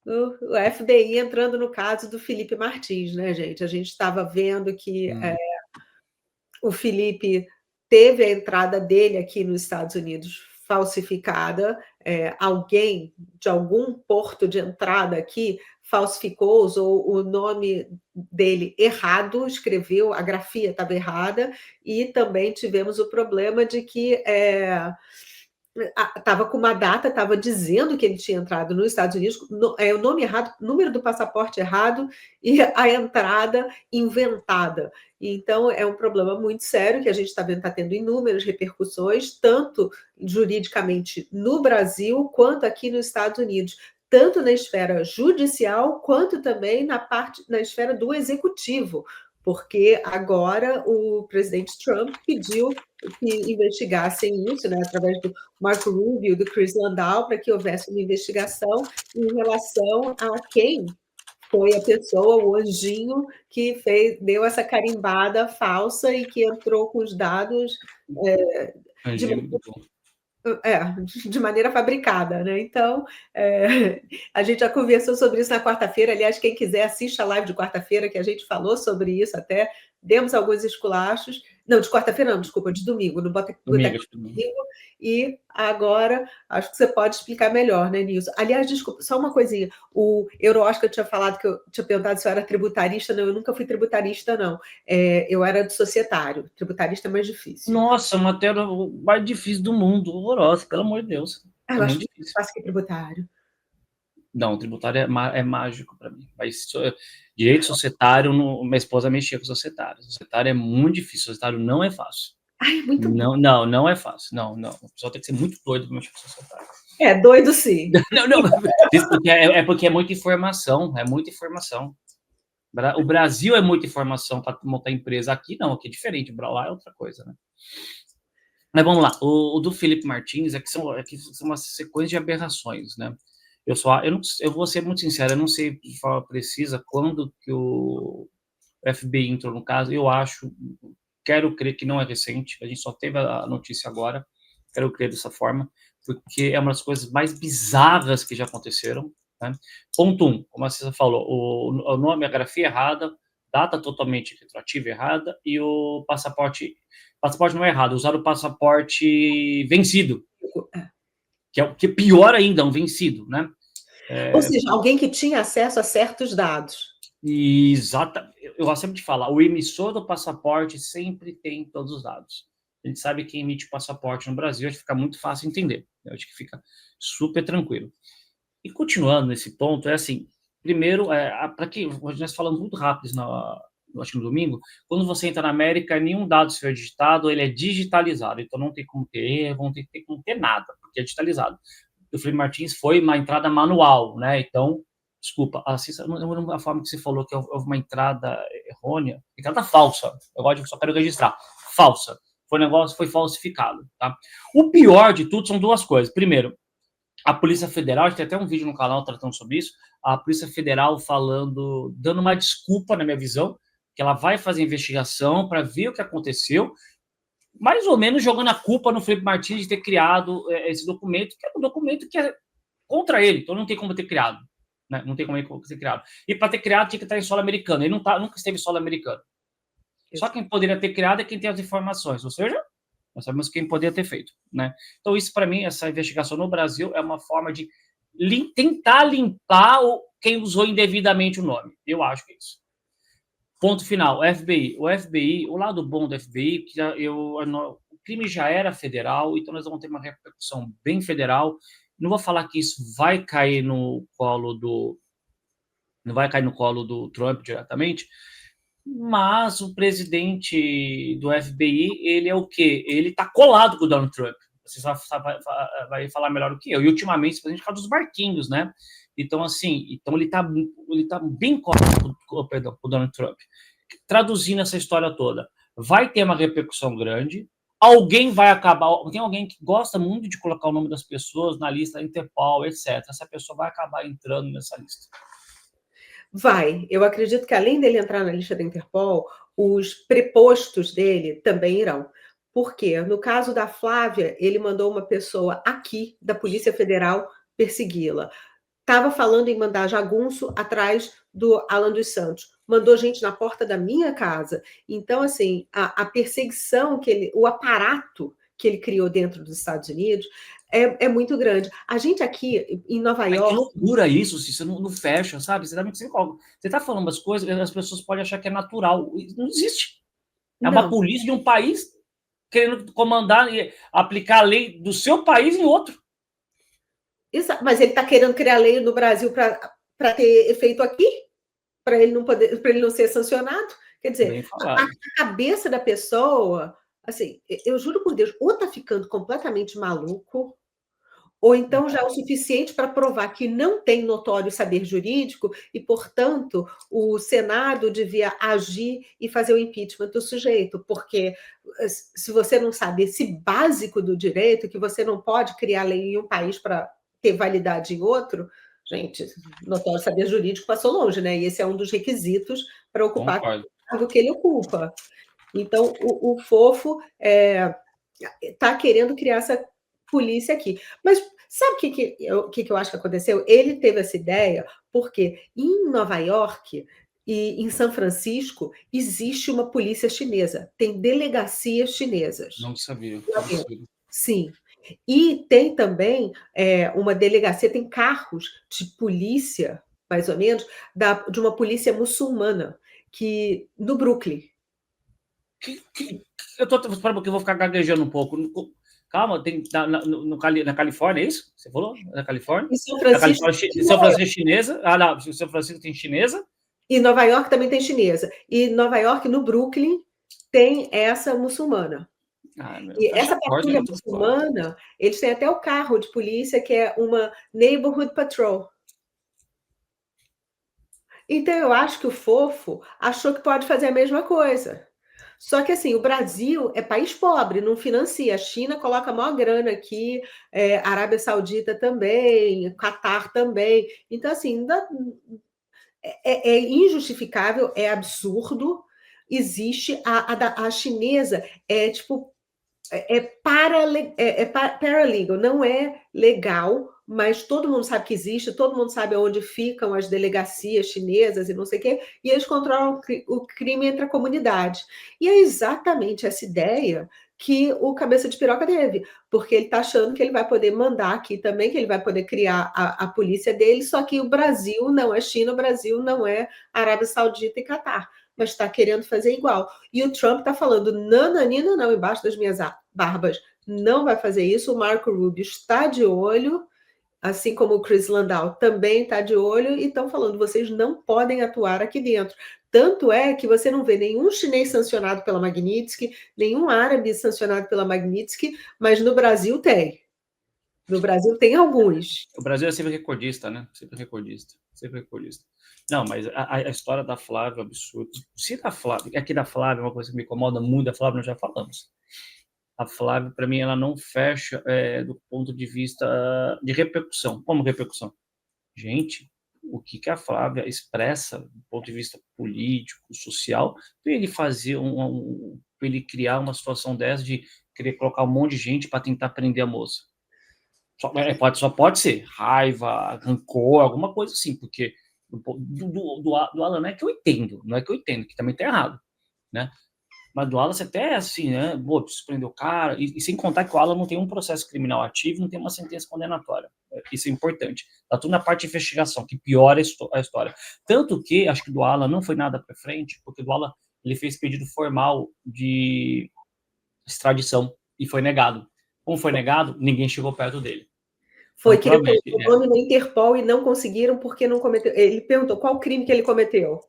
O FBI entrando no caso do Felipe Martins, né, gente? A gente estava vendo que o Felipe teve a entrada dele aqui nos Estados Unidos falsificada, alguém de algum porto de entrada aqui falsificou, usou o nome dele errado, escreveu, a grafia estava errada, e também tivemos o problema de que estava com uma data, estava dizendo que ele tinha entrado nos Estados Unidos, o nome errado, número do passaporte errado e a entrada inventada. Então, é um problema muito sério que a gente está vendo, está tendo inúmeras repercussões, tanto juridicamente no Brasil, quanto aqui nos Estados Unidos, tanto na esfera judicial, quanto também na esfera do executivo, porque agora o presidente Trump pediu que investigassem isso, né, através do Marco Rubio, do Chris Landau, para que houvesse uma investigação em relação a quem foi a pessoa, o anjinho, que deu essa carimbada falsa e que entrou com os dados de de maneira fabricada, né? Então, a gente já conversou sobre isso na quarta-feira. Aliás, quem quiser, assista a live de quarta-feira, que a gente falou sobre isso até. Demos alguns esculachos. Não, de quarta-feira não, desculpa, de domingo, no Boteco Domingo. e agora acho que você pode explicar melhor, né, Nilson? Aliás, desculpa, só uma coisinha. O Euro-Oscar tinha falado que eu tinha perguntado se eu era tributarista. Não, eu nunca fui tributarista, não. Eu era de societário. Tributarista é mais difícil. Nossa, matéria mais difícil do mundo, horrorosa, pelo amor de Deus. Eu acho muito fácil que tributário. Não, tributário é mágico para mim. Mas direito societário, minha esposa mexia com societário. Societário é muito difícil, societário não é fácil. Ai, é muito bom. Não é fácil. Não. O pessoal tem que ser muito doido para mexer com societário. Doido sim. Não. Porque é muita informação. É muita informação. O Brasil é muita informação para montar empresa. Aqui não, aqui é diferente. Lá é outra coisa, né? Mas vamos lá. O do Felipe Martins é que são uma sequência de aberrações, né? Eu vou ser muito sincero, eu não sei de forma precisa quando que o FBI entrou no caso. Quero crer que não é recente, a gente só teve a notícia agora, quero crer dessa forma, porque é uma das coisas mais bizarras que já aconteceram, né? Ponto 1, como a Cissa falou, o nome, a grafia errada, data totalmente retroativa errada, e o passaporte não é errado, usaram o passaporte vencido, que é pior ainda, um vencido, né? Ou seja, alguém que tinha acesso a certos dados. Exatamente. Eu gosto sempre de falar, o emissor do passaporte sempre tem todos os dados. A gente sabe quem emite o passaporte no Brasil, acho que fica muito fácil entender. Eu acho que fica super tranquilo. E continuando nesse ponto, assim, primeiro, para que nós falamos muito rápido acho que no domingo, quando você entra na América, nenhum dado se é digitado, ele é digitalizado, então não tem como ter erro, não tem como ter nada, porque é digitalizado. O Felipe Martins foi uma entrada manual, né? Então, desculpa, eu não lembro a forma que você falou que houve uma entrada errônea, entrada falsa. Só quero registrar, falsa. Foi falsificado, tá? O pior de tudo são duas coisas. Primeiro, a Polícia Federal, a gente tem até um vídeo no canal tratando sobre isso, a Polícia Federal dando uma desculpa, na minha visão, que ela vai fazer investigação para ver o que aconteceu, mais ou menos jogando a culpa no Felipe Martins de ter criado esse documento, que é um documento que é contra ele, então não tem como ter criado. Né? Não tem como ter criado. E para ter criado, tinha que estar em solo americano. Ele nunca esteve em solo americano. Só quem poderia ter criado é quem tem as informações, ou seja, nós sabemos quem poderia ter feito. Né? Então, isso, para mim, essa investigação no Brasil é uma forma de tentar limpar quem usou indevidamente o nome. Eu acho que é isso. Ponto final, o FBI, o lado bom do FBI, o crime já era federal, então nós vamos ter uma repercussão bem federal. Não vou falar que isso vai cair no colo do Trump diretamente, mas o presidente do FBI, ele é o quê? Ele está colado com o Donald Trump. Você vai falar melhor do que eu. E ultimamente, o presidente fala dos barquinhos, né? Então, assim, ele tá bem colado com o Donald Trump. Traduzindo essa história toda, vai ter uma repercussão grande, alguém vai acabar, tem alguém que gosta muito de colocar o nome das pessoas na lista da Interpol, etc. Essa pessoa vai acabar entrando nessa lista. Vai. Eu acredito que, além dele entrar na lista da Interpol, os prepostos dele também irão. Por quê? No caso da Flávia, ele mandou uma pessoa aqui, da Polícia Federal, persegui-la. estava falando em mandar jagunço atrás do Alan dos Santos, mandou gente na porta da minha casa. Então, assim, a perseguição o aparato que ele criou dentro dos Estados Unidos é muito grande. A gente aqui em Nova Mas que York. loucura isso, se você não fecha, sabe? Você tá falando umas coisas que as pessoas podem achar que é natural. Isso não existe. É uma Não, polícia de um país querendo comandar e aplicar a lei do seu país em outro. mas ele está querendo criar lei no Brasil para ter efeito aqui? Para ele não poder, para ele não ser sancionado? Quer Bem dizer, a falado. cabeça da pessoa, assim, eu juro por Deus, ou está ficando completamente maluco, ou então já é o suficiente para provar que não tem notório saber jurídico e, portanto, o Senado devia agir e fazer o impeachment do sujeito, porque se você não sabe esse básico do direito, que você não pode criar lei em um país para ter validade em outro, gente, notório saber jurídico passou longe, né? E esse é um dos requisitos para ocupar Concordo. o cargo que ele ocupa. Então, o Fofo está querendo criar essa polícia aqui. Mas sabe o que eu acho que aconteceu? Ele teve essa ideia porque em Nova York e em São Francisco existe uma polícia chinesa, tem delegacias chinesas Não sabia. lá dentro. Sim. E tem também uma delegacia, tem carros de polícia, mais ou menos, de uma polícia muçulmana, que no Brooklyn. Eu tô, espera um pouquinho, eu vou ficar gaguejando um pouco. Calma, tem na Califórnia, é isso? Você falou? Na Califórnia? Em São Francisco, São Francisco é chinesa. Ah, não, São Francisco tem chinesa. e Nova York também tem chinesa. E Nova York, no Brooklyn, tem essa muçulmana. E Fecha essa a porta, patrulha tá tudo fora. muçulmana, eles têm até o carro de polícia, que é uma Neighborhood Patrol. Então, eu acho que o Fofo achou que pode fazer a mesma coisa. Só que, assim, o Brasil é país pobre, não financia. A China coloca a maior grana aqui, a Arábia Saudita também, Catar também. Então, assim, ainda é injustificável, é absurdo. Existe a chinesa, tipo, paralegal, não é legal, mas todo mundo sabe que existe, todo mundo sabe onde ficam as delegacias chinesas e não sei o quê, e eles controlam o crime entre a comunidade. E é exatamente essa ideia que o Cabeça de Piroca teve, porque ele está achando que ele vai poder mandar aqui também, que ele vai poder criar a polícia dele, só que o Brasil não é China, o Brasil não é Arábia Saudita e Catar, mas está querendo fazer igual. E o Trump está falando, nananina, não, embaixo das minhas barbas, não vai fazer isso. O Marco Rubio está de olho, assim como o Chris Landau também está de olho, e estão falando, vocês não podem atuar aqui dentro. Tanto é que você não vê nenhum chinês sancionado pela Magnitsky, nenhum árabe sancionado pela Magnitsky, mas no Brasil tem. No Brasil tem alguns. O Brasil é sempre recordista, né? Sempre recordista. Sempre recordista. Não, mas a história da Flávia é um absurdo. Se da Flávia, aqui da Flávia, uma coisa que me incomoda muito, da Flávia nós já falamos. A Flávia, para mim, ela não fecha do ponto de vista de repercussão. Como repercussão? Gente, o que a Flávia expressa do ponto de vista político, social, para ele fazer para ele criar uma situação dessa de querer colocar um monte de gente para tentar prender a moça. Só pode ser raiva, rancor, alguma coisa assim, porque do Alan não é que eu entendo, não é que eu entendo, que também tá errado, né? Mas do Alan você até assim, né? Pô, preciso prender o cara, e sem contar que o Alan não tem um processo criminal ativo, não tem uma sentença condenatória. Isso é importante. Tá tudo na parte de investigação, que piora a história. Tanto que, acho que do Alan não foi nada para frente, porque do Alan ele fez pedido formal de extradição e foi negado. Como foi negado, ninguém chegou perto dele. Foi Então, que ele provavelmente, colocou o nome na Interpol e não conseguiram porque não cometeu. Ele perguntou qual crime que ele cometeu.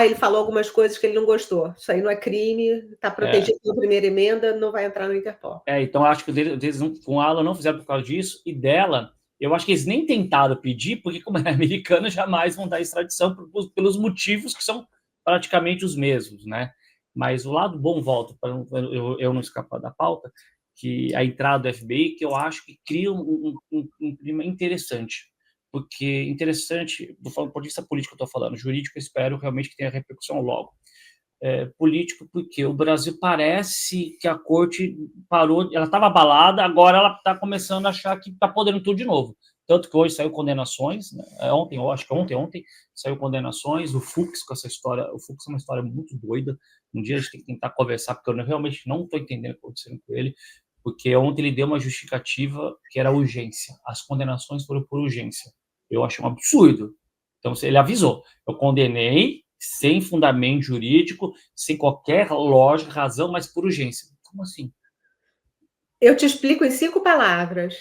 Ele falou algumas coisas que ele não gostou. Isso aí não é crime, está protegido pela primeira emenda, não vai entrar no Interpol. Então acho que eles com a Alan não fizeram por causa disso, e dela, eu acho que eles nem tentaram pedir, porque como é americana, jamais vão dar extradição pelos motivos que são praticamente os mesmos, né? Mas o lado bom, volta, para eu não escapar da pauta, que a entrada do FBI, que eu acho que cria um clima interessante, porque interessante, do ponto de vista político eu estou falando, jurídico eu espero realmente que tenha repercussão logo. Político, porque o Brasil parece que a corte parou, ela estava abalada, agora ela está começando a achar que está podendo tudo de novo. Tanto que hoje saiu condenações, né? Ontem, eu acho que ontem saiu condenações, o Fux com essa história. O Fux é uma história muito doida. Um dia a gente tem que tentar conversar, porque eu realmente não estou entendendo o que está acontecendo com ele, porque ontem ele deu uma justificativa que era urgência. As condenações foram por urgência. Eu achei um absurdo. Então, ele avisou. Eu condenei sem fundamento jurídico, sem qualquer lógica, razão, mas por urgência. Como assim? Eu te explico em 5 palavras.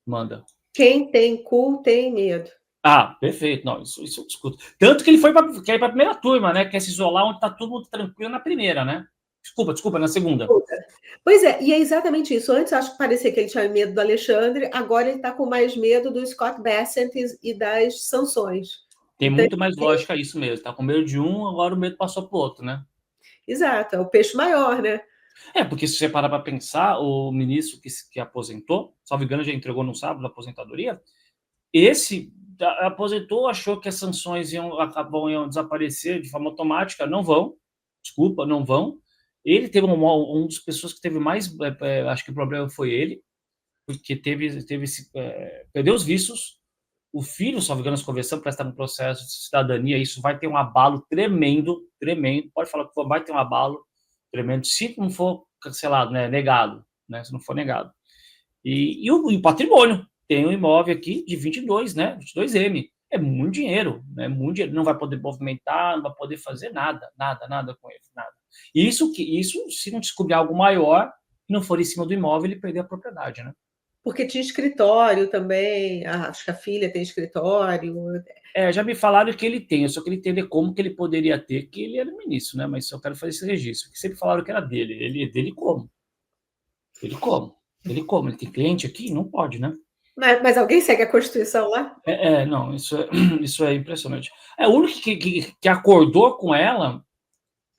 Manda. Quem tem cu tem medo. Ah, perfeito. Não, isso eu discuto. Tanto que ele foi quer ir para a primeira turma, né? Quer se isolar onde está todo mundo tranquilo na primeira, né? Desculpa, na segunda. Pois é, e é exatamente isso. Antes acho que parecia que ele tinha medo do Alexandre, agora ele está com mais medo do Scott Bessent e das sanções. Tem Então, muito mais lógica isso mesmo. Tá com medo de um, agora o medo passou para o outro, né? exato, é o peixe maior, né? Porque se você parar para pensar, o ministro que aposentou, salvo engano, já entregou no sábado a aposentadoria, esse aposentou, achou que as sanções iam desaparecer de forma automática. Não vão, desculpa, não vão. Ele teve um das pessoas que teve mais, acho que o problema foi ele, porque perdeu os vistos. O filho, salvo engano, nós conversamos, para estar no processo de cidadania, isso vai ter um abalo tremendo, pode falar que vai ter um abalo tremendo, se não for cancelado, né, negado, né, se não for negado. E o patrimônio, tem um imóvel aqui de 22, né, 22M, é muito dinheiro, né, muito dinheiro, não vai poder movimentar, não vai poder fazer nada com ele, nada. Isso, se não descobrir algo maior, não for em cima do imóvel, ele perder a propriedade, né? Porque tinha escritório também, acho que a filha tem escritório. Já me falaram que ele tem, eu só queria entender como que ele poderia ter, que ele era ministro, né? Mas eu quero fazer esse registro, que sempre falaram que era dele. Dele como? Ele como? Ele tem cliente aqui? Não pode, né? Mas alguém segue a Constituição lá? Não, isso é impressionante. O único que acordou com ela,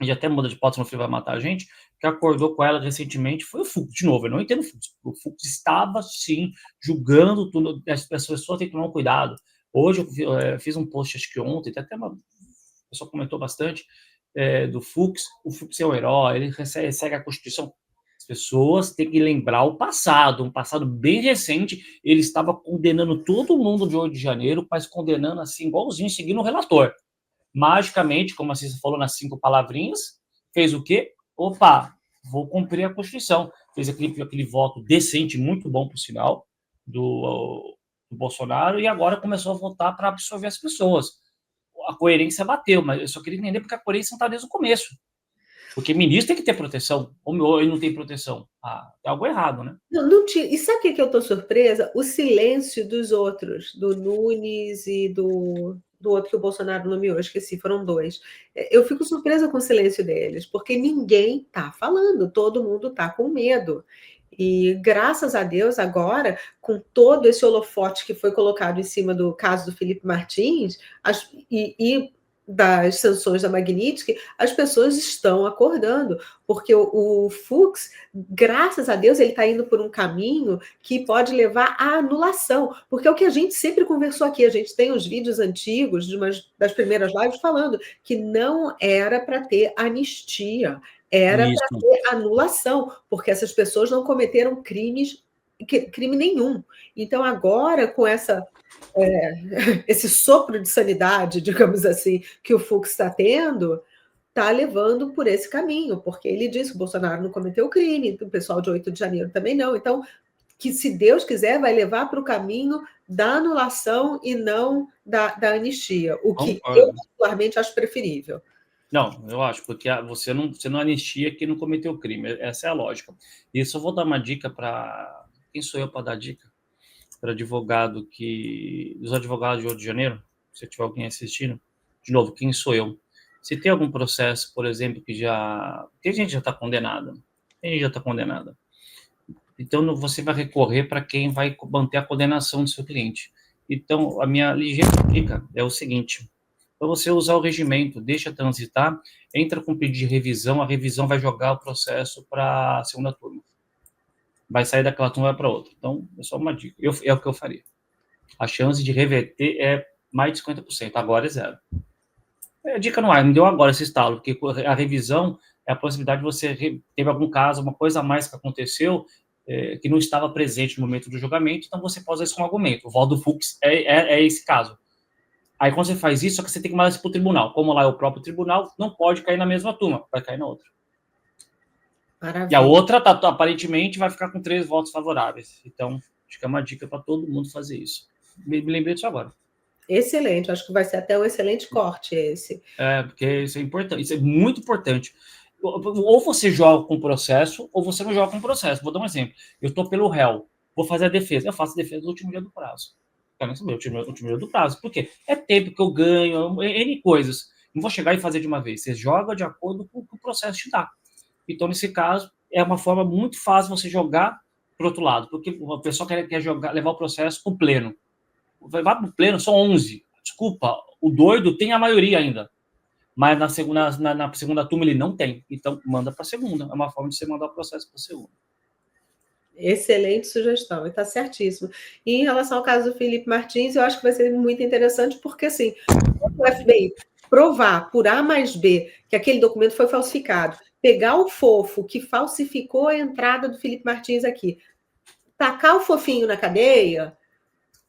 e até muda de pauta, senão o filho vai matar a gente, que acordou com ela recentemente foi o Fux. De novo, eu não entendo o Fux. O Fux estava, sim, julgando tudo, as pessoas têm que tomar um cuidado. Hoje eu fiz um post, acho que ontem, até uma pessoa comentou bastante, do Fux. O Fux é o herói, ele segue a Constituição. As pessoas têm que lembrar o passado, um passado bem recente. Ele estava condenando todo mundo de 8 de janeiro, mas condenando assim, igualzinho, seguindo o relator. Magicamente, como a Cissa falou nas 5 palavrinhas, fez o quê? Opa, vou cumprir a Constituição. Fez aquele voto decente, muito bom, por sinal, do Bolsonaro, e agora começou a votar para absorver as pessoas. A coerência bateu, mas eu só queria entender porque a coerência não está desde o começo. Porque ministro tem que ter proteção, ou ele não tem proteção. Tem algo errado, né? Não tinha. E sabe o que eu estou surpresa? O silêncio dos outros, do Nunes e do outro que o Bolsonaro nomeou, esqueci, foram 2. Eu fico surpresa com o silêncio deles, porque ninguém está falando, todo mundo está com medo. E graças a Deus, agora, com todo esse holofote que foi colocado em cima do caso do Felipe Martins, e das sanções da Magnitsky, as pessoas estão acordando, porque o Fux, graças a Deus, ele está indo por um caminho que pode levar à anulação, porque é o que a gente sempre conversou aqui, a gente tem os vídeos antigos de das primeiras lives falando que não era para ter anistia, era para ter anulação, porque essas pessoas não cometeram crime nenhum. Então, agora, com esse sopro de sanidade, digamos assim, que o Fux está tendo, está levando por esse caminho, porque ele disse que o Bolsonaro não cometeu crime, o pessoal de 8 de janeiro também não. Então, que se Deus quiser, vai levar para o caminho da anulação e não da anistia, o que eu particularmente acho preferível. Não, eu acho, porque você não anistia quem não cometeu crime, essa é a lógica. E só vou dar uma dica para... Quem sou eu para dar dica? Para advogado dos advogados de 8 de janeiro, se tiver alguém assistindo, de novo, quem sou eu? Se tem algum processo, por exemplo, tem gente que já está condenada, então você vai recorrer para quem vai manter a condenação do seu cliente. Então, a minha ligeira dica é o seguinte: para você usar o regimento, deixa transitar, entra com pedido de revisão, a revisão vai jogar o processo para a segunda turma. Vai sair daquela turma para outra. Então, é só uma dica. É o que eu faria. A chance de reverter é mais de 50%. Agora é zero. Dica no ar, me deu agora esse estalo, porque a revisão é a possibilidade de você teve algum caso, uma coisa a mais que aconteceu, que não estava presente no momento do julgamento, então você pode usar isso como argumento. O voto do Fux é esse caso. Aí quando você faz isso, só que você tem que mandar isso para o tribunal. Como lá é o próprio tribunal, não pode cair na mesma turma, vai cair na outra. Maravilha. E a outra, aparentemente, vai ficar com 3 votos favoráveis. Então, acho que é uma dica para todo mundo fazer isso. Me lembrei disso agora. Excelente, acho que vai ser até um excelente corte esse. Porque isso é importante, isso é muito importante. Ou você joga com processo, ou você não joga com processo. Vou dar um exemplo. Eu estou pelo réu, vou fazer a defesa. Eu faço a defesa no último dia do prazo. Quero saber, o último dia do prazo. Por quê? É tempo que eu ganho, N coisas. Não vou chegar e fazer de uma vez. Você joga de acordo com o que o processo te dá. Então, nesse caso, é uma forma muito fácil você jogar para o outro lado. Porque o pessoal quer jogar, levar o processo para o pleno. Vai para o pleno, são 11. Desculpa, o doido tem a maioria ainda. Mas na segunda turma ele não tem. Então, manda para a segunda. É uma forma de você mandar o processo para a segunda. Excelente sugestão, e está certíssimo. E em relação ao caso do Felipe Martins, eu acho que vai ser muito interessante, porque, assim, o FBI provar por A mais B que aquele documento foi falsificado, pegar o fofo que falsificou a entrada do Felipe Martins aqui, tacar o fofinho na cadeia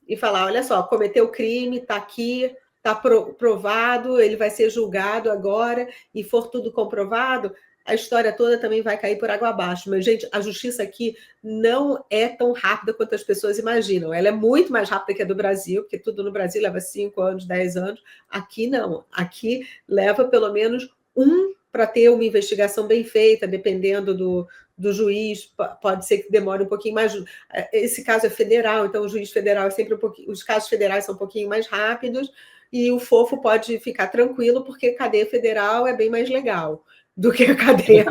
e falar, olha só, cometeu crime, está aqui, está provado, ele vai ser julgado agora, e for tudo comprovado, a história toda também vai cair por água abaixo. Mas, gente, a justiça aqui não é tão rápida quanto as pessoas imaginam. Ela é muito mais rápida que a do Brasil, porque tudo no Brasil leva 5 anos, 10 anos. Aqui não. Aqui leva pelo menos para ter uma investigação bem feita, dependendo do juiz, pode ser que demore um pouquinho mais. Esse caso é federal, então o juiz federal é sempre um pouquinho. Os casos federais são um pouquinho mais rápidos, e o fofo pode ficar tranquilo, porque cadeia federal é bem mais legal do que a cadeia.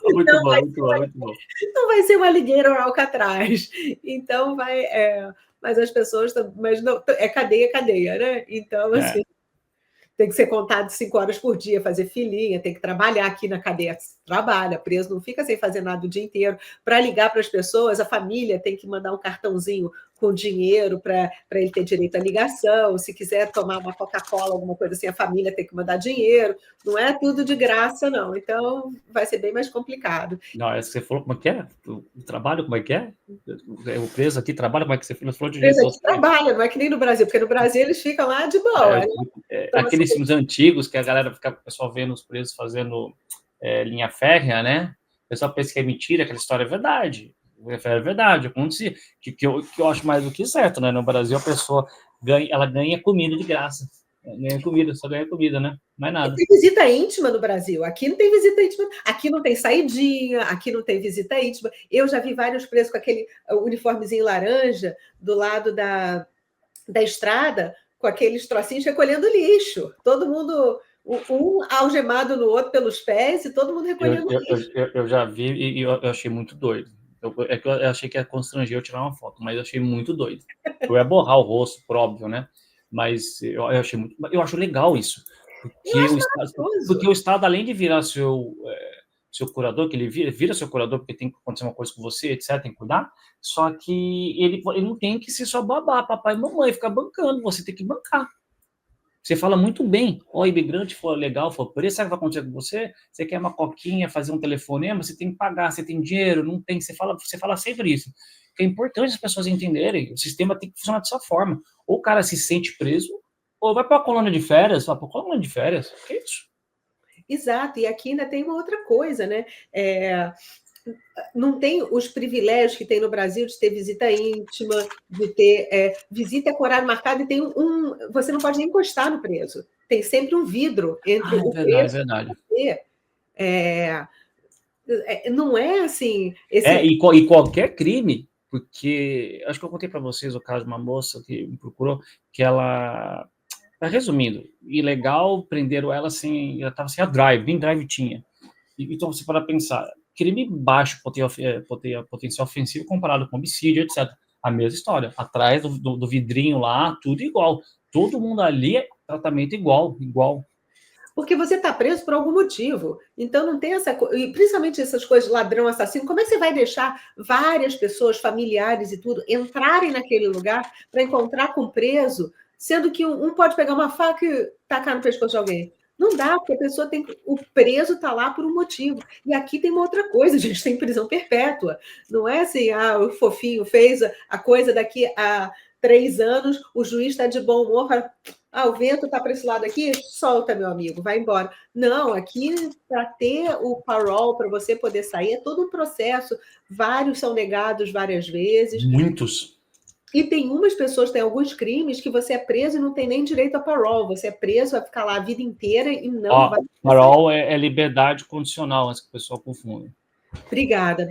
Muito bom, muito bom, muito bom. Não vai ser uma ligueira ou Alcatraz. Então vai. Mas as pessoas. Mas não, é cadeia, né? Então, assim. Tem que ser contado 5 horas por dia, fazer filinha, tem que trabalhar aqui na cadeia, trabalha, preso, não fica sem fazer nada o dia inteiro. Para ligar para as pessoas, a família tem que mandar um cartãozinho com dinheiro para ele ter direito à ligação. Se quiser tomar uma Coca-Cola, alguma coisa assim, a família tem que mandar dinheiro. Não é tudo de graça, não. Então, vai ser bem mais complicado. Não, você falou como é que é? O trabalho, como é que é? O preso aqui trabalha, como é que você falou? O preso aqui trabalha, não é que nem no Brasil, porque no Brasil eles ficam lá de boa. Então, aqueles filmes antigos que a galera fica, o pessoal vendo os presos fazendo linha férrea, né? O pessoal pensa que é mentira, aquela história é verdade. É verdade, acontecia. Que eu acho mais do que certo, né? No Brasil, a pessoa ganha comida de graça. Ganha comida, só ganha comida, né? Mais nada. Tem visita íntima no Brasil. Aqui não tem visita íntima. Aqui não tem saidinha, aqui não tem visita íntima. Eu já vi vários presos com aquele uniformezinho laranja do lado da estrada, com aqueles trocinhos recolhendo lixo. Todo mundo, um algemado no outro pelos pés e todo mundo recolhendo lixo. Eu já vi e eu achei muito doido. Eu achei que ia constranger eu tirar uma foto, mas eu achei muito doido. Eu ia borrar o rosto, por óbvio, né? Mas eu acho legal isso. Porque o Estado, além de virar seu curador, que ele vira seu curador porque tem que acontecer uma coisa com você, etc., tem que cuidar, só que ele não tem que ser só babá, papai e mamãe, ficar bancando, você tem que bancar. Você fala muito bem, imigrante for legal, for preso, sabe o que vai acontecer com você? Você quer uma coquinha, fazer um telefonema, você tem que pagar, você tem dinheiro, não tem, você fala sempre isso. Que é importante as pessoas entenderem, o sistema tem que funcionar dessa forma. Ou o cara se sente preso, ou vai para a colônia de férias, que isso? Exato, e aqui ainda tem uma outra coisa, né? Não tem os privilégios que tem no Brasil de ter visita íntima, de ter visita com horário marcado, e tem você não pode nem encostar no preso. Tem sempre um vidro entre o preso verdade. e você. Não é assim... E qualquer crime, porque acho que eu contei para vocês o caso de uma moça que me procurou, que ela... Resumindo, ilegal, prenderam ela ela estava sem a drive, nem drive tinha. Então, você para pensar, crime baixo, potencial ofensivo comparado com homicídio, etc. A mesma história. Atrás do vidrinho lá, tudo igual. Todo mundo ali é tratamento igual. Porque você está preso por algum motivo. Então, não tem essa coisa. E principalmente essas coisas de ladrão, assassino. Como é que você vai deixar várias pessoas, familiares e tudo, entrarem naquele lugar para encontrar com o preso, sendo que um pode pegar uma faca e tacar no pescoço de alguém? Não dá, porque a pessoa tem. O preso está lá por um motivo. E aqui tem uma outra coisa, a gente tem prisão perpétua. Não é assim, o fofinho fez a coisa daqui a 3 anos, o juiz está de bom humor, fala, o vento está para esse lado aqui, solta, meu amigo, vai embora. Não, aqui, para ter o parole, para você poder sair, é todo um processo. Vários são negados várias vezes. Muitos. E tem umas pessoas, tem alguns crimes que você é preso e não tem nem direito a parole. Você é preso, vai ficar lá a vida inteira e não vai. Parole é liberdade condicional, antes que o pessoal confunda. Obrigada.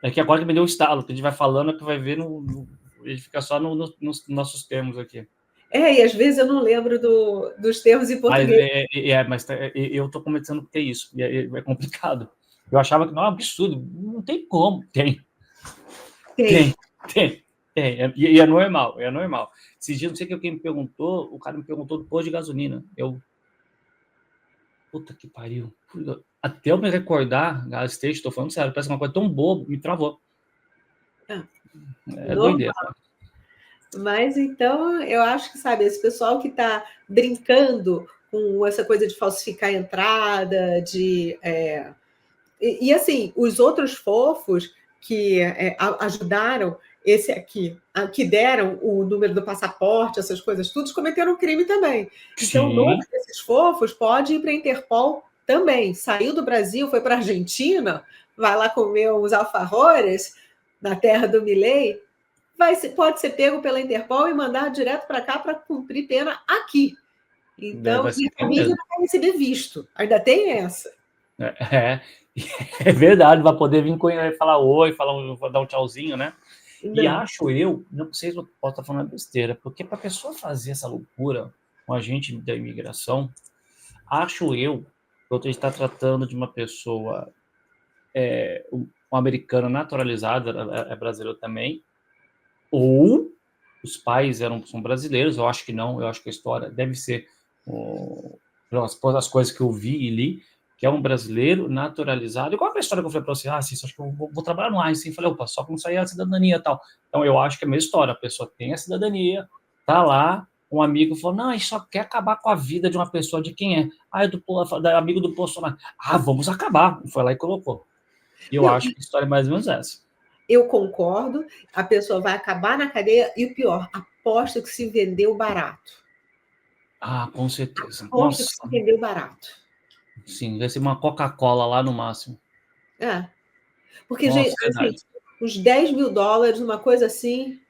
É que agora que me deu o estalo, que a gente vai falando, é que vai ver, a gente fica só nos nossos termos aqui. E às vezes eu não lembro dos termos em português. Mas eu estou começando a ter isso, e é complicado. Eu achava que não é um absurdo, não tem como. Tem. E é normal. Esses dias, não sei quem me perguntou, o cara me perguntou do posto de gasolina. Puta que pariu. Até eu me recordar, Stage, estou falando sério, parece uma coisa tão boa, me travou. É doideira. Mas então, eu acho que, sabe, esse pessoal que está brincando com essa coisa de falsificar a entrada, E assim, os outros fofos que ajudaram esse aqui, que deram o número do passaporte, essas coisas, todos cometeram crime também. Então, o nome desses fofos pode ir para a Interpol também. Saiu do Brasil, foi para a Argentina, vai lá comer os alfajores na terra do Milei, pode ser pego pela Interpol e mandado direto para cá para cumprir pena aqui. Então, e a família não vai receber visto. Ainda tem essa. É verdade, vai poder vir falar oi, dar um tchauzinho, né? Não. E acho eu, não sei se eu posso estar falando besteira, porque para a pessoa fazer essa loucura com a gente da imigração, acho eu que eu estou tratando de uma pessoa, um americano naturalizado, é brasileiro também, ou os pais são brasileiros, eu acho que não, eu acho que a história deve ser, pelas coisas que eu vi e li, que é um brasileiro naturalizado, igual a história que eu falei para você, acho que eu vou trabalhar no Einstein, falei, opa, só que não sair a cidadania e tal. Então, eu acho que é a mesma história, a pessoa tem a cidadania, tá lá, um amigo falou, não, a gente só quer acabar com a vida de uma pessoa, de quem é? É amigo do Bolsonaro. Vamos acabar. Foi lá e colocou. E eu acho que a história é mais ou menos essa. Eu concordo, a pessoa vai acabar na cadeia, e o pior, aposto que se vendeu barato. Com certeza. Aposto que se vendeu barato. Sim, vai ser uma Coca-Cola lá no máximo. Porque, gente, assim, uns $10 mil, uma coisa assim.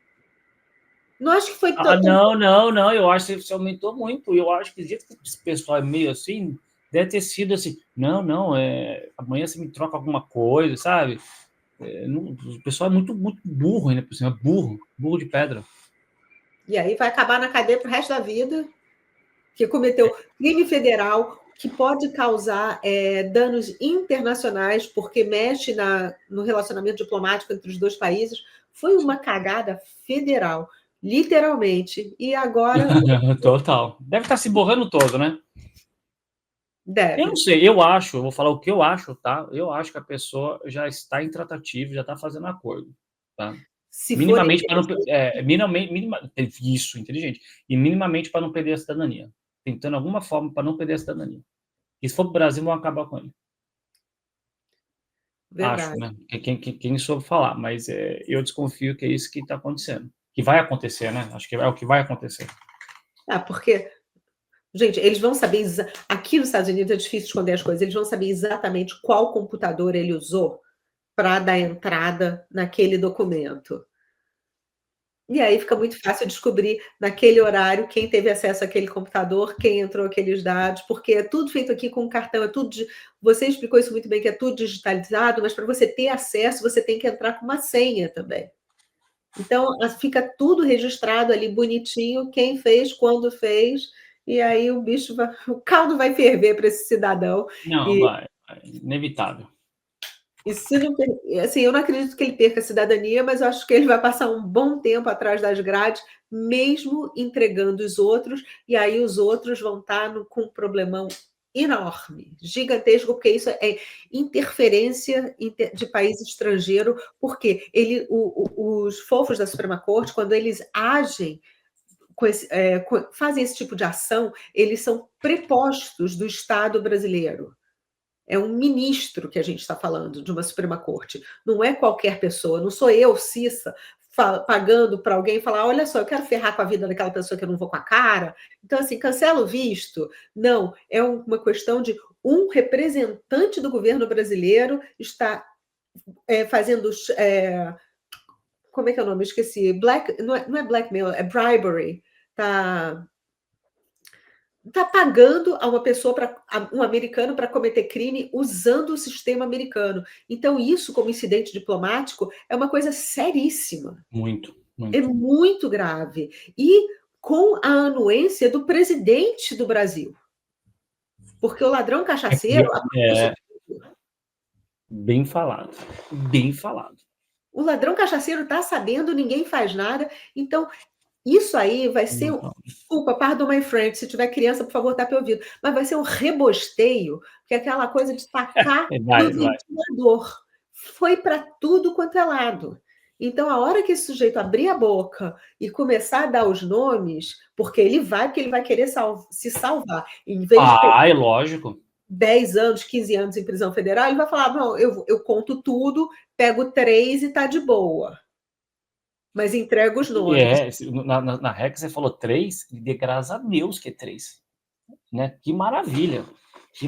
Não acho que foi tanto. Não, eu acho que isso aumentou muito. Eu acho que o jeito que esse pessoal é meio assim, deve ter sido assim, amanhã você me troca alguma coisa, sabe? O pessoal é muito, muito burro ainda por cima, burro de pedra. E aí vai acabar na cadeia pro resto da vida, que cometeu crime federal, que pode causar danos internacionais, porque mexe no relacionamento diplomático entre os dois países. Foi uma cagada federal, literalmente. E agora... Total. Deve estar se borrando todo, né? Deve. Eu não sei, eu vou falar o que eu acho, tá? Eu acho que a pessoa já está em tratativo, já está fazendo acordo, tá? Minimamente para não isso, inteligente. E minimamente para não perder a cidadania. Tentando alguma forma para não perder a cidadania. E se for para o Brasil, vão acabar com ele. Verdade. Acho, né? Quem soube falar, mas eu desconfio que é isso que está acontecendo. Que vai acontecer, né? Acho que é o que vai acontecer. Porque, gente, eles vão saber... Aqui nos Estados Unidos é difícil esconder as coisas. Eles vão saber exatamente qual computador ele usou para dar entrada naquele documento. E aí fica muito fácil descobrir naquele horário quem teve acesso àquele computador, quem entrou aqueles dados, porque é tudo feito aqui com cartão, você explicou isso muito bem, que é tudo digitalizado, mas para você ter acesso, você tem que entrar com uma senha também. Então, fica tudo registrado ali bonitinho, quem fez, quando fez, e aí o caldo vai ferver para esse cidadão. Não, vai, inevitável. E se não, assim, eu não acredito que ele perca a cidadania, mas eu acho que ele vai passar um bom tempo atrás das grades, mesmo entregando os outros, e aí os outros vão estar com um problemão enorme, gigantesco, porque isso é interferência de país estrangeiro, porque os fofos da Suprema Corte, quando eles agem fazem esse tipo de ação, eles são prepostos do Estado brasileiro. É um ministro que a gente está falando de uma Suprema Corte. Não é qualquer pessoa, não sou eu, Cissa, pagando para alguém falar: olha só, eu quero ferrar com a vida daquela pessoa que eu não vou com a cara. Então, assim, cancela o visto. Não, é uma questão de um representante do governo brasileiro está fazendo. Como é que é o nome? Eu esqueci. Não é blackmail, é bribery. Está pagando a uma pessoa, um americano, para cometer crime usando o sistema americano. Então, isso, como incidente diplomático, é uma coisa seríssima. Muito, É muito. muito grave. E com a anuência do presidente do Brasil. Porque o ladrão cachaceiro... Bem falado, bem falado. O ladrão cachaceiro está sabendo, ninguém faz nada. Então, isso aí vai ser... Desculpa, pardon my friend, se tiver criança, por favor, tape o ouvido. Mas vai ser um rebosteio, que é aquela coisa de tacar no ventilador. Foi para tudo quanto é lado. Então, a hora que esse sujeito abrir a boca e começar a dar os nomes, porque ele vai querer se salvar. Em vez de é lógico. 10 anos, 15 anos em prisão federal, ele vai falar: não, eu conto tudo, pego 3 e tá de boa. Mas entrega os nomes. Na regra você falou 3, e de graças a Deus que é 3. Né? Que maravilha que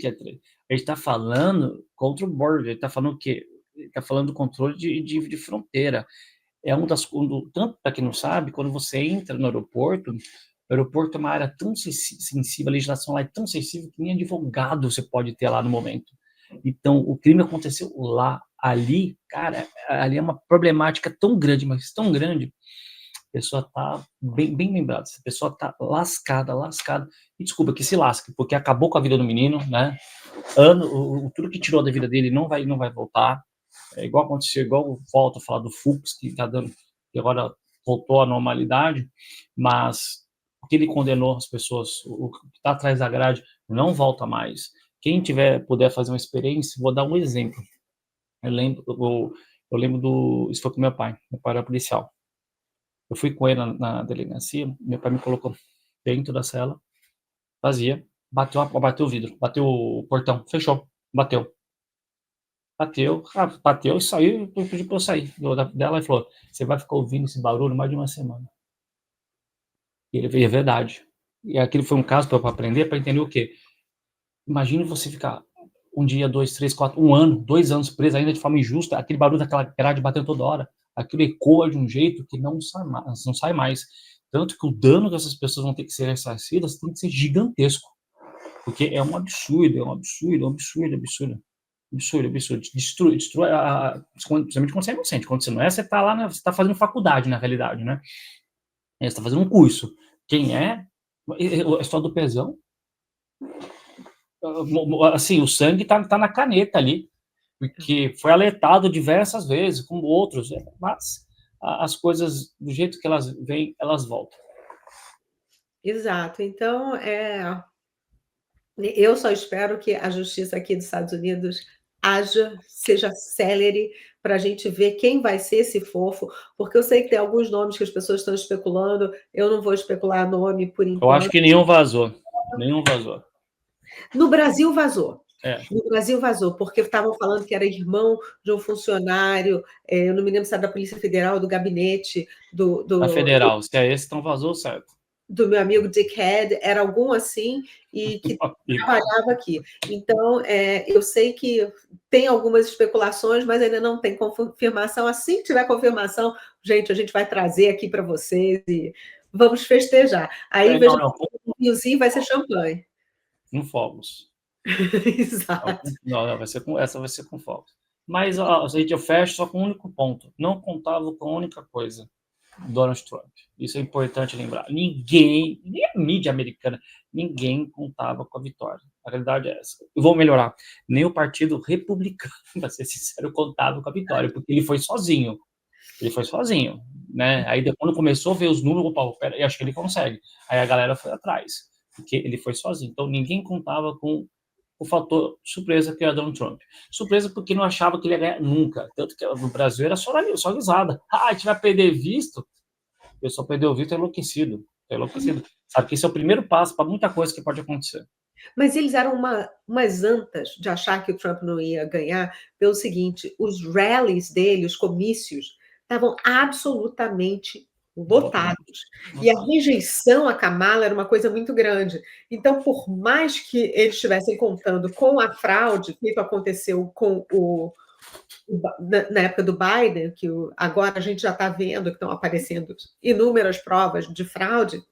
é 3. A gente está falando contra o border, a gente está falando o quê? Está falando do controle de fronteira. É tanto para quem não sabe, quando você entra no aeroporto, o aeroporto é uma área tão sensível, a legislação lá é tão sensível que nem advogado você pode ter lá no momento. Então, o crime aconteceu lá, ali, cara, ali é uma problemática tão grande, mas tão grande, a pessoa tá bem lembrada, a pessoa tá lascada, e desculpa que se lasque, porque acabou com a vida do menino, né? Tudo que tirou da vida dele não vai voltar. É igual aconteceu, igual volta a falar do Fux, que agora voltou à normalidade, mas o que ele condenou as pessoas, o que está atrás da grade, não volta mais. Quem puder fazer uma experiência, vou dar um exemplo. Eu lembro isso foi com meu pai era policial. Eu fui com ele na delegacia, meu pai me colocou dentro da cela, vazia, bateu o vidro, bateu o portão, fechou, bateu e saiu, pediu para eu sair dela e falou: você vai ficar ouvindo esse barulho mais de uma semana. E ele veio, é verdade. E aquilo foi um caso para eu aprender, para entender o quê? Imagine você ficar um dia, 2, 3, 4, 1 ano, 2 anos preso ainda de forma injusta, aquele barulho daquela grade batendo toda hora, aquilo ecoa de um jeito que não sai mais. Tanto que o dano que essas pessoas vão ter que ser ressarcidas tem que ser gigantesco. Porque é um absurdo. Destrói, principalmente quando você é inocente. Quando você não é, você está lá, você está fazendo faculdade, na realidade, né? Você está fazendo um curso. Quem é? A história do pezão. Assim, o sangue tá na caneta ali, porque foi alertado diversas vezes, como outros, mas as coisas, do jeito que elas vêm, elas voltam. Exato. Então, eu só espero que a justiça aqui dos Estados Unidos seja célere, para a gente ver quem vai ser esse fofo, porque eu sei que tem alguns nomes que as pessoas estão especulando, eu não vou especular nome por enquanto. Eu acho que nenhum vazou. No Brasil vazou. É. No Brasil vazou, porque estavam falando que era irmão de um funcionário, eu não me lembro se era da Polícia Federal, do gabinete da Federal, se é esse, então vazou certo. Do meu amigo Dickhead, era algum assim, e que trabalhava aqui. Então, eu sei que tem algumas especulações, mas ainda não tem confirmação. Assim que tiver confirmação, gente, a gente vai trazer aqui para vocês e vamos festejar. Aí, o vinhozinho vai ser champanhe. Com fogos. Exato. Essa vai ser com fogos. Mas a gente, eu fecho só com um único ponto. Não contava com a única coisa. Donald Trump. Isso é importante lembrar. Nem a mídia americana, ninguém contava com a vitória. A realidade é essa. Eu vou melhorar. Nem o Partido Republicano, para ser sincero, contava com a vitória, porque ele foi sozinho. Né? Aí, quando começou a ver os números, eu acho que ele consegue. Aí a galera foi atrás, porque ele foi sozinho. Então, ninguém contava com o fator surpresa que era Donald Trump. Surpresa porque não achava que ele ia ganhar nunca. Tanto que no Brasil era só risada. A gente vai perder visto? pessoal perdeu o Vitor enlouquecido. Tá enlouquecido. Sabe que esse é o primeiro passo para muita coisa que pode acontecer. Mas eles eram umas antas de achar que o Trump não ia ganhar, pelo seguinte: os rallies dele, os comícios, estavam absolutamente lotados. E a rejeição a Kamala era uma coisa muito grande. Então, por mais que eles estivessem contando com a fraude, que aconteceu com na época do Biden, que agora a gente já está vendo que estão aparecendo inúmeras provas de fraude.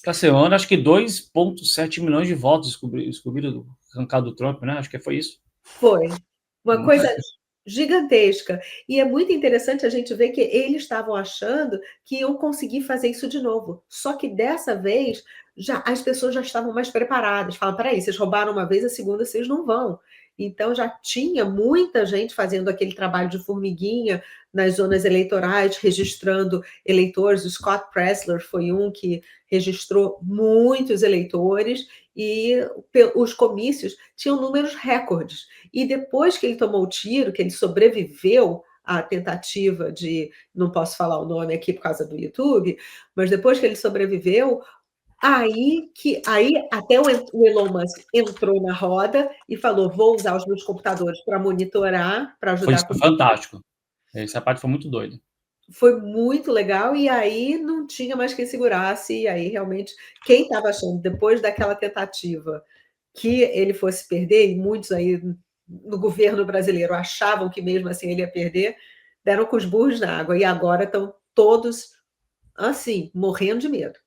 Essa semana, acho que 2,7 milhões de votos descobriram do arrancado do Trump, né? Acho que foi isso. Foi. Uma coisa gigantesca. E é muito interessante a gente ver que eles estavam achando que iam conseguir fazer isso de novo. Só que dessa vez, as pessoas já estavam mais preparadas. Falam, peraí, vocês roubaram uma vez, a segunda vocês não vão. Então já tinha muita gente fazendo aquele trabalho de formiguinha nas zonas eleitorais, registrando eleitores. O Scott Presler foi um que registrou muitos eleitores e os comícios tinham números recordes. E depois que ele tomou o tiro, que ele sobreviveu à tentativa de, não posso falar o nome aqui por causa do YouTube, mas depois que ele sobreviveu, aí até o Elon Musk entrou na roda e falou: vou usar os meus computadores para monitorar, para ajudar Foi fantástico. Essa parte foi muito doida. Foi muito legal, e aí não tinha mais quem segurasse, e aí realmente, quem estava achando, depois daquela tentativa, que ele fosse perder, e muitos aí no governo brasileiro achavam que mesmo assim ele ia perder, deram com os burros na água, e agora estão todos, assim, morrendo de medo.